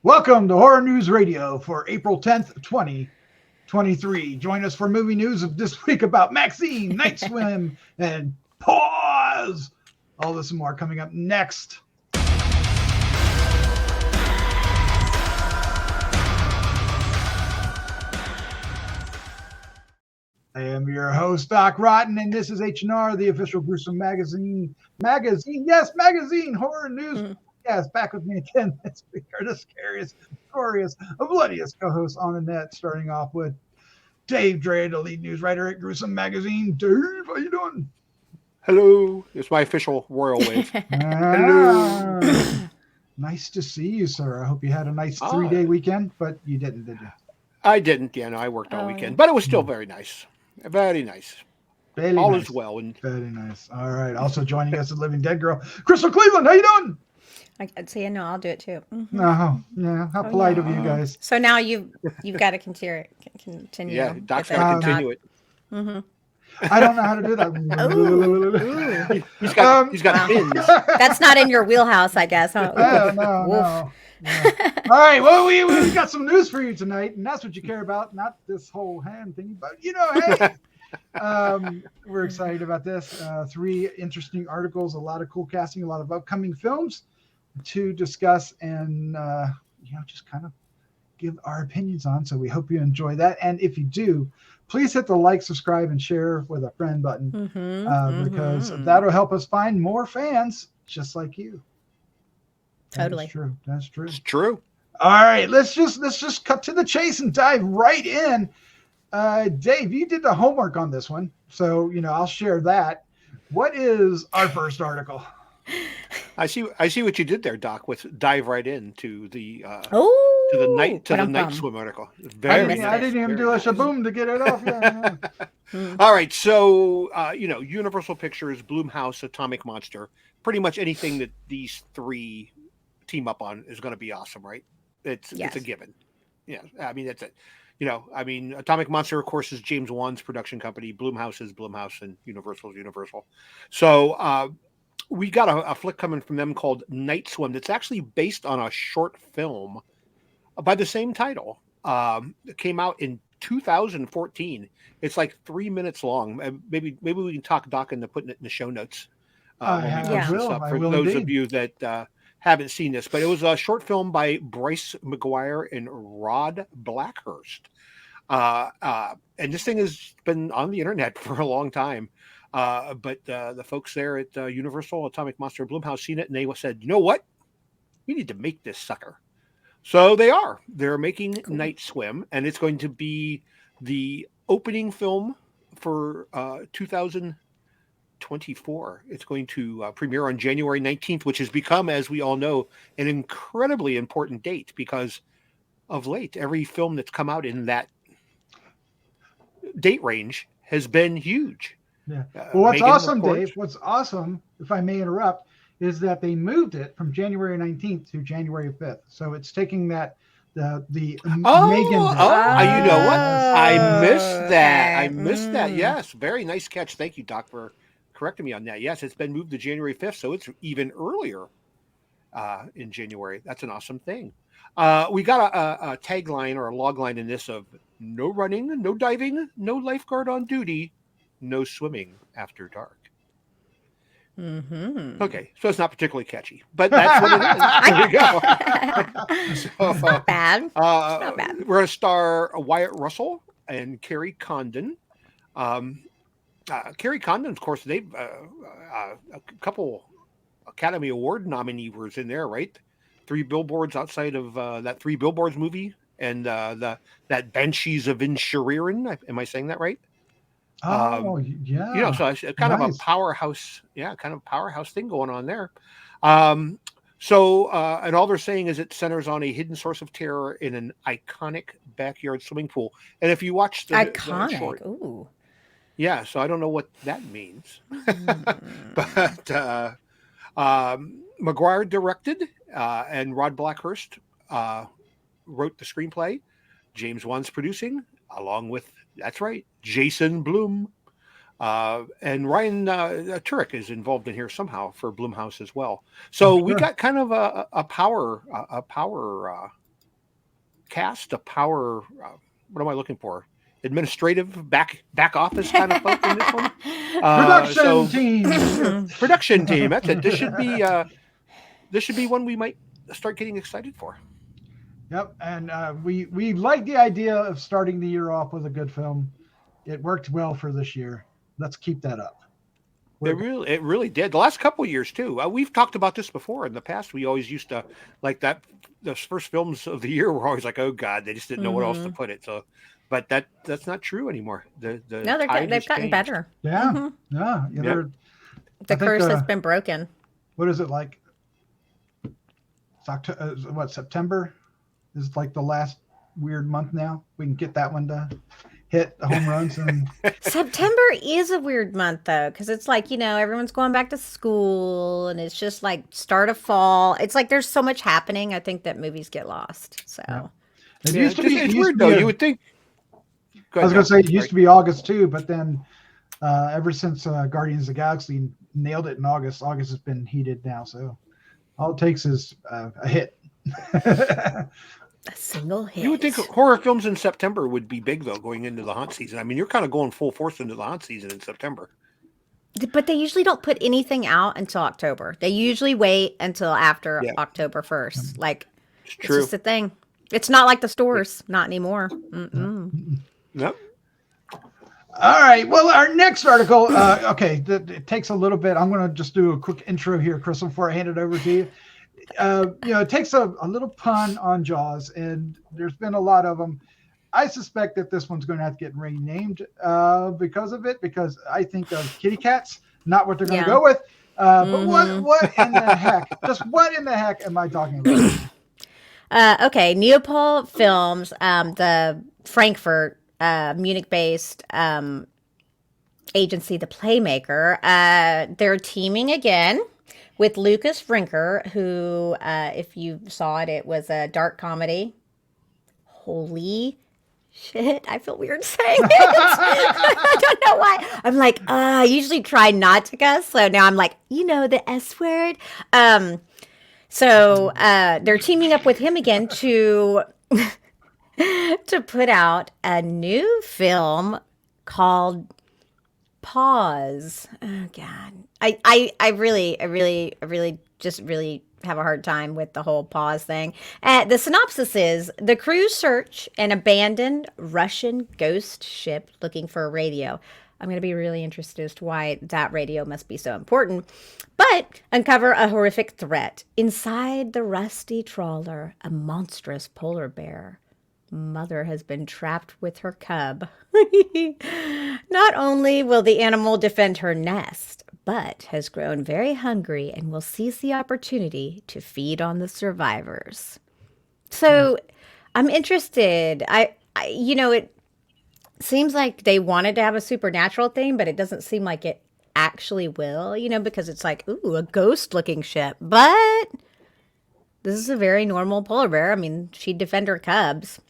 Welcome to Horror News Radio for April 10th, 2023. Join us for movie news of this week about Maxxxine, Night Swim, and Paws. All this and more coming up next. I am your host, Doc Rotten, and this is H&R, the official Gruesome Magazine. Yes, magazine, horror news. Yes, back with me again this week are the scariest, goriest, bloodiest co-hosts on the net, starting off with Dave Dreher, the lead news writer at Gruesome Magazine. Dave, how you doing? Hello. It's my official royal wave. Hello. Nice to see you, sir. I hope you had a nice 3-day weekend, but you didn't, did you? I didn't. Yeah, no, I worked all weekend, but it was still very nice. Very nice. All is well. And very nice. All right. Also joining us, the Living Dead girl, Crystal Cleveland. How you doing? I'd say no. I'll do it too. Mm-hmm. Oh, yeah. How polite of you guys. So now you've got to continue. Yeah, Doc's got to continue it. Mm-hmm. I don't know how to do that. He's got pins. That's not in your wheelhouse, I guess. Huh? No. All right. Well, we got some news for you tonight, and that's what you care about, not this whole hand thing. But hey, we're excited about this. 3 interesting articles, a lot of cool casting, a lot of upcoming films to discuss, and just kind of give our opinions on. So we hope you enjoy that, and if you do, please hit the like, subscribe, and share with a friend button, because that'll help us find more fans just like you. Totally. That's true. It's true. All right, let's just cut to the chase and dive right in. Dave, you did the homework on this one, so I'll share that. What is our first article? I see what you did there, Doc. With dive right into the night swim article. I didn't even do a shaboom to get it off. Yeah. All right, so Universal Pictures, Blumhouse, Atomic Monster. Pretty much anything that these 3 team up on is going to be awesome, right? It's a given. Yeah, I mean that's it. Atomic Monster, of course, is James Wan's production company. Blumhouse is Blumhouse, and Universal is Universal. So we got a flick coming from them called Night Swim that's actually based on a short film by the same title. It came out in 2014. It's like 3 minutes long. Maybe we can talk Doc into putting it in the show notes. For those of you that haven't seen this, but it was a short film by Bryce, McGuire, and Rod Blackhurst. And this thing has been on the internet for a long time. But the folks there at Universal, Atomic Monster, and Blumhouse seen it, and they said, you know what? We need to make this sucker. So they're making Night Swim, and it's going to be the opening film for 2024. It's going to premiere on January 19th, which has become, as we all know, an incredibly important date because of late, every film that's come out in that date range has been huge. Yeah. Well, what's awesome, Dave, if I may interrupt, is that they moved it from January 19th to January 5th. So it's taking that the Megan. You know what? I missed that. I missed that. Yes. Very nice catch. Thank you, Doc, for correcting me on that. Yes, it's been moved to January 5th. So it's even earlier in January. That's an awesome thing. We got a tagline or a logline in this of no running, no diving, no lifeguard on duty, no swimming after dark. Mm-hmm. Okay, so it's not particularly catchy, but that's what it is. There we go. It's not bad. It's not bad. We're going to star Wyatt Russell and Kerry Condon. Kerry Condon, of course, they've a couple Academy Award nominees in there, right? 3 Billboards outside of that 3 Billboards movie, and that Banshees of Inisherin. Am I saying that right? Yeah. So it's kind of a powerhouse, thing going on there. And all they're saying is it centers on a hidden source of terror in an iconic backyard swimming pool. And if you watch the short, ooh, yeah, so I don't know what that means, but McGuire directed, and Rod Blackhurst wrote the screenplay. James Wan's producing, along with, that's right, Jason Blum. And Ryan Turek is involved in here somehow for Blumhouse as well. So we got kind of a power cast, a power. What am I looking for? Administrative back office kind of folk in this one. Production team. Production team. That's it. This should be one we might start getting excited for. Yep, and we like the idea of starting the year off with a good film. It worked well for this year. Let's keep that up. It really did. The last couple of years too. We've talked about this before in the past. We always used to like that. Those first films of the year were always like, oh God, they just didn't know what else to put it. So, but that's not true anymore. No, they've gotten better. Yeah, yeah. The curse has been broken. What is it like? It's October. September is like the last weird month now. We can get that one to hit the home runs. And September is a weird month though, because it's like, everyone's going back to school and it's just like start of fall. It's like there's so much happening. I think that movies get lost. So it used to be. It's weird though. You would think. I was going to say it used to be August too, but then ever since Guardians of the Galaxy nailed it in August, August has been heated now. So all it takes is a hit. A single hit. You would think horror films in September would be big though, going into the haunt season. I mean, you're kind of going full force into the haunt season in September. But they usually don't put anything out until October. They usually wait until after October 1st. Like, it's just a thing. It's not like the stores. Not anymore. Nope. All right. Well, our next article, it takes a little bit. I'm going to just do a quick intro here, Crystal, before I hand it over to you. It takes a little pun on Jaws, and there's been a lot of them. I suspect that this one's going to have to get renamed because of it, because I think of kitty cats, not what they're going to go with. But what in the heck? Just what in the heck am I talking about? Okay, Neopol Films, the Frankfurt, Munich-based agency, The Playmaker, they're teaming again with Lucas Brinker, who, if you saw it, it was a dark comedy. Holy shit, I feel weird saying it. I don't know why. I'm like, I usually try not to cuss, so now I'm like, the S word. So they're teaming up with him again to put out a new film called Paws. Oh God, I really just really have a hard time with the whole Paws thing. The synopsis is: the crew search an abandoned Russian ghost ship looking for a radio. I'm going to be really interested as to why that radio must be so important. But uncover a horrific threat. Inside the rusty trawler, a monstrous polar bear. Mother has been trapped with her cub. Not only will the animal defend her nest, but has grown very hungry and will seize the opportunity to feed on the survivors. So I'm interested. It seems like they wanted to have a supernatural thing, but it doesn't seem like it actually will, because it's like, ooh, a ghost looking ship. But this is a very normal polar bear. I mean, she'd defend her cubs.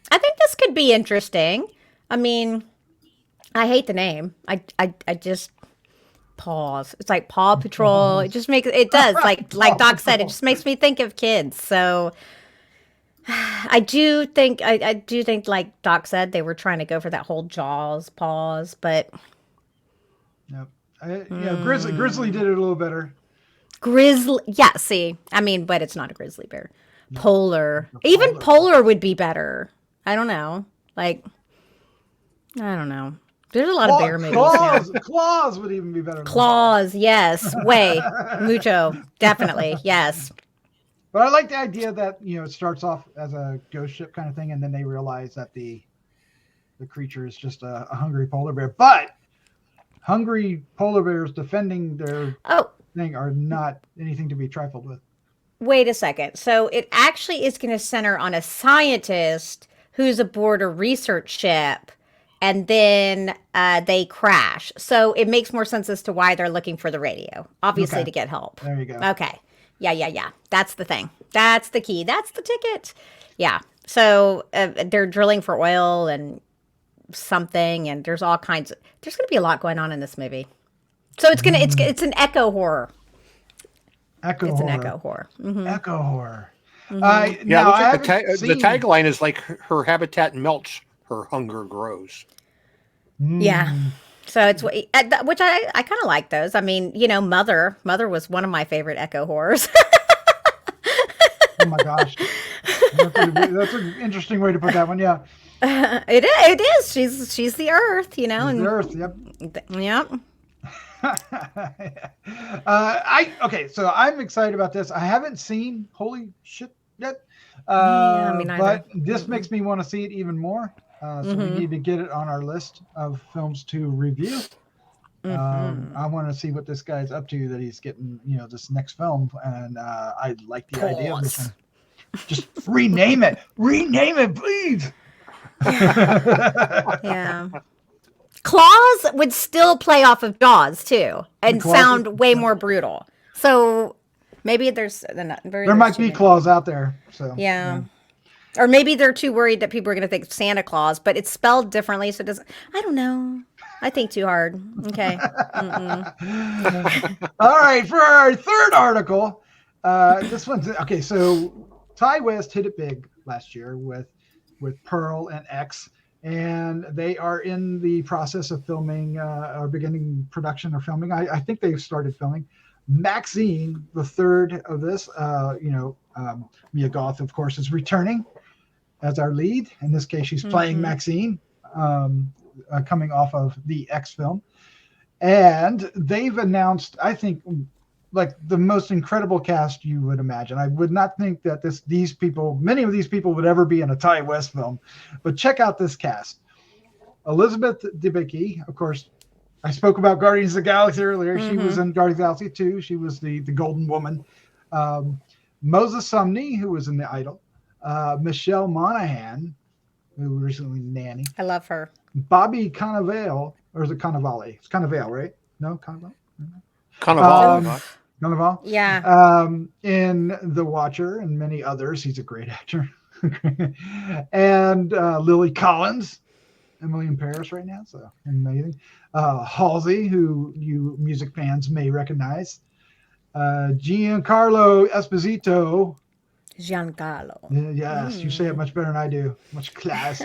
I think this could be interesting. I mean, I hate the name. I just Paws. It's like Paw Patrol. It just it does. Like Doc said, it just makes me think of kids. So I do think like Doc said, they were trying to go for that whole Jaws Paws, but yep. Grizzly did it a little better. Grizzly, yeah. See, I mean, but it's not a grizzly bear. Polar, even polar would be better. I don't know. Like, I don't know. There's a lot of bear movies. Claws would even be better. Claws, yes. Way. Mucho. Definitely. Yes. But I like the idea that, it starts off as a ghost ship kind of thing, and then they realize that the creature is just a hungry polar bear. But hungry polar bears defending their thing are not anything to be trifled with. Wait a second. So it actually is going to center on a scientist who's aboard a research ship, and then they crash. So it makes more sense as to why they're looking for the radio, obviously to get help. There you go. Okay. Yeah. That's the thing. That's the key. That's the ticket. Yeah. So they're drilling for oil and something, and there's all kinds of, there's going to be a lot going on in this movie. So it's an echo horror. Echo it's horror. An echo horror. Mm-hmm. Echo horror. Mm-hmm. Yeah, now looks I like haven't the seen. tagline is like her habitat melts, her hunger grows. Yeah. Mm. So it's which I kind of like those. I mean, Mother was one of my favorite Echo horrors. Oh my gosh, that's an interesting way to put that one. Yeah, It is. She's the Earth, it's and the Earth. Yep. Yep. Okay, so I'm excited about this. I haven't seen Holy Shit yet, Yeah, me neither. but this makes me want to see it even more. So we Mm-hmm. need to get it on our list of films to review. Mm-hmm. I want to see what this guy's up to that he's getting, this next film, and I like the idea of this Paws. one. Just rename it. Rename it, please. Yeah. Claws would still play off of Jaws too, and Claws sound way more brutal. So maybe There might be claws out there. So Yeah. Or maybe they're too worried that people are going to think Santa Claus, but it's spelled differently, so it doesn't. I don't know. I think too hard. Okay. All right, for our third article, this one's okay. So Ty West hit it big last year with Pearl and X, and they are in the process of filming, or beginning production or filming. I think they've started filming. Maxxxine, the third of this, Mia Goth, of course, is returning as our lead. In this case, she's playing Maxxxine, coming off of the X film. And they've announced, I think, like the most incredible cast you would imagine. I would not think that many of these people would ever be in a Ty West film. But check out this cast. Elizabeth Debicki, of course, I spoke about Guardians of the Galaxy earlier. She was in Guardians of the Galaxy 2. She was the Golden Woman. Moses Sumney, who was in The Idol. Michelle Monaghan, who recently Nanny. I love her. Bobby Cannavale, or is it Cannavale? It's Cannavale, right? No, Cannavale? Cannavale. Yeah. In The Watcher and many others. He's a great actor. And Lily Collins, Emily in Paris right now, so amazing. Halsey, who you music fans may recognize. Giancarlo Esposito. Yes, you say it much better than I do. Much class.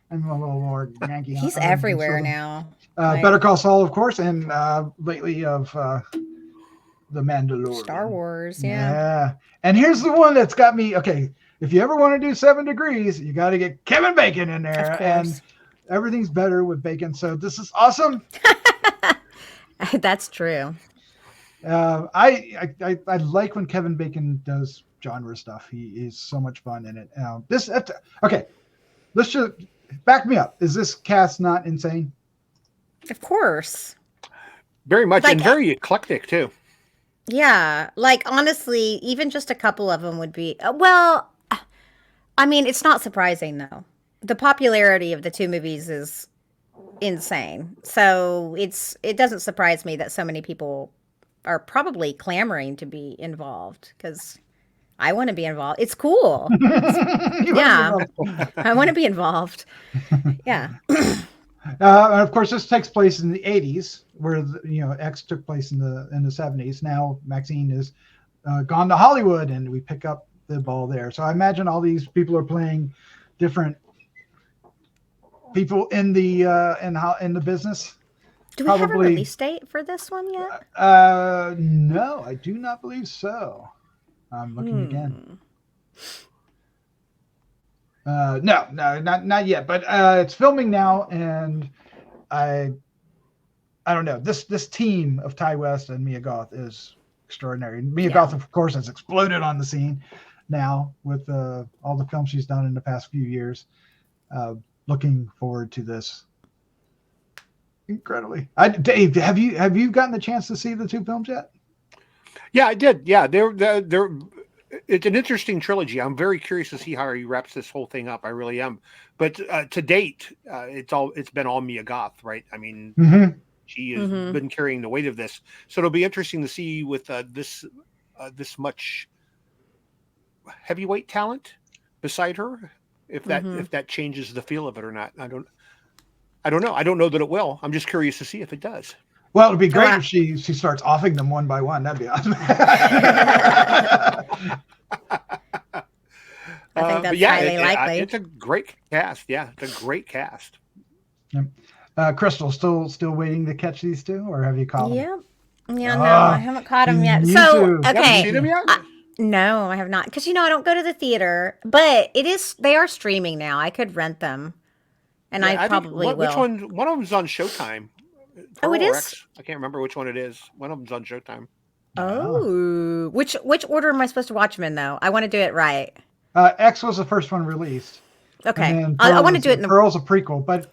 I'm a little more Yankee. He's everywhere now. Better Call Saul, of course, and lately of The Mandalorian. Star Wars, yeah. And here's the one that's got me. Okay, if you ever want to do 7 Degrees, you got to get Kevin Bacon in there, and everything's better with Bacon. So this is awesome. That's true. I like when Kevin Bacon does genre stuff. He is so much fun in it. Okay, let's just back me up. Is this cast not insane? Of course. Very much, and very eclectic too. Yeah, honestly, even just a couple of them would be well. I mean, it's not surprising though. The popularity of the two movies is insane, so it doesn't surprise me that so many people are probably clamoring to be involved because I want to be involved. It's cool. Yeah, I want to be involved. Yeah. And of course, this takes place in the 80s, where X took place in the 70s. Now Maxxxine is gone to Hollywood, and we pick up the ball there. So I imagine all these people are playing different people in the business. Do we have a release date for this one yet? No, I do not believe so. I'm looking again. No, not yet. But it's filming now, and I don't know. This team of Ty West and Mia Goth is extraordinary. Mia Goth, of course, has exploded on the scene now with all the films she's done in the past few years. Looking forward to this. Incredibly. Dave, have you gotten the chance to see the two films yet? Yeah, I did. Yeah, they're it's an interesting trilogy. I'm very curious to see how he wraps this whole thing up. I really am. But to date, it's been all Mia Goth, right? I mean, she has been carrying the weight of this. So it'll be interesting to see with this much heavyweight talent beside her, if that changes the feel of it or not. I don't know. I don't know that it will. I'm just curious to see if it does. Well, it'd be great if she starts offing them one by one. That'd be awesome. I think that's highly likely. It's a great cast. Yeah, it's a great cast. Yep. Crystal, still waiting to catch these two, or have you caught them? Yep. Yeah, no, I haven't caught them yet. So, okay. You haven't seen them yet? No, I have not. Because, I don't go to the theater. But they are streaming now. I could rent them. And I probably will. Which one? One of them's on Showtime. It is? I can't remember which one it is. One of them's on Showtime. Oh. Which order am I supposed to watch them in, though? I want to do it right. X was the first one released. Okay. I want to do it in the... Pearl's a prequel, but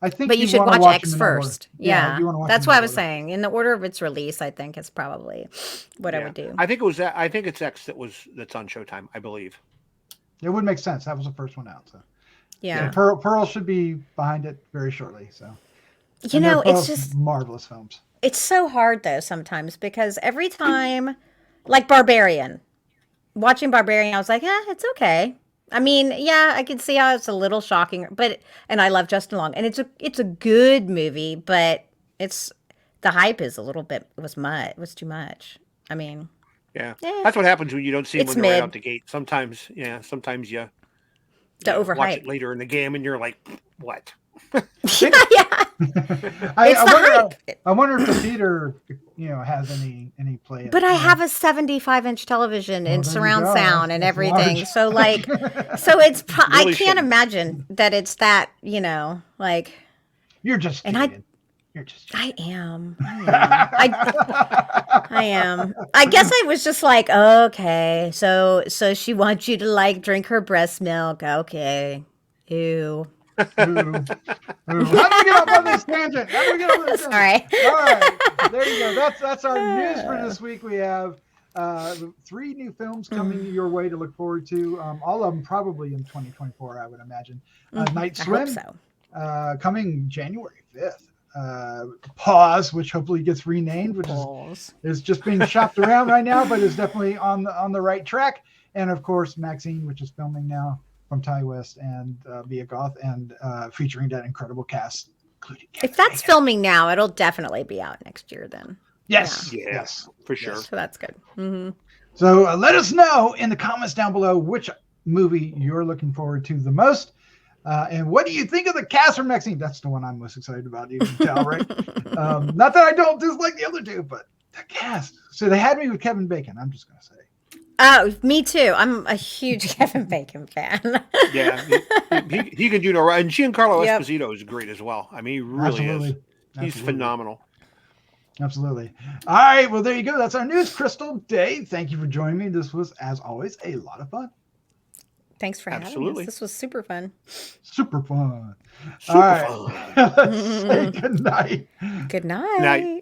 I think But you should watch X first. Yeah. That's why I was order. saying. In the order of its release, I think is probably what I would do. I think it's X that's on Showtime, I believe. It would make sense. That was the first one out. So yeah. Pearl should be behind it very shortly. So it's just marvelous films. It's so hard though sometimes because every time, like watching Barbarian, I was like, it's okay. I mean, I can see how it's a little shocking, and I love Justin Long, and it's a good movie, but the hype is a little bit was too much. I mean, that's what happens when you don't see them when they're right out the gate. Sometimes you overhype. Watch it later in the game, and you're like, what? I wonder if the theater, has any play. But I have a 75-inch television and surround sound and everything. Large. So it's I can't imagine that it's that, like. You're just kidding. I am. I am. I guess I was just like, okay, so she wants you to like drink her breast milk. Okay. Ew. How do we get up on this tangent? Sorry. All right, there you go. That's our news for this week. We have 3 new films coming your way to look forward to. All of them probably in 2024, I would imagine. Night Swim, coming January 5th. Paws, which hopefully gets renamed, which is just being shopped around right now, but is definitely on the right track. And of course, Maxxxine, which is filming now. From Ty West and Via Goth, and featuring that incredible cast, including Kerry. If that's filming now, it'll definitely be out next year then. Yes, for sure. So that's good. Mm-hmm. So let us know in the comments down below which movie you're looking forward to the most, and what do you think of the cast from Maxxxine? That's the one I'm most excited about. You can tell, right? Not that I don't dislike the other two, but the cast. So they had me with Kevin Bacon. I'm just gonna say. Oh, me too. I'm a huge Kevin Bacon fan. Yeah, he can do no right. And Giancarlo Esposito is great as well. I mean, he really is. He's phenomenal. Absolutely. All right. Well, there you go. That's our news. Crystal, Dave, thank you for joining me. This was, as always, a lot of fun. Thanks for having us. This was super fun. Super fun. All right. Let's say good night. Good night. Night.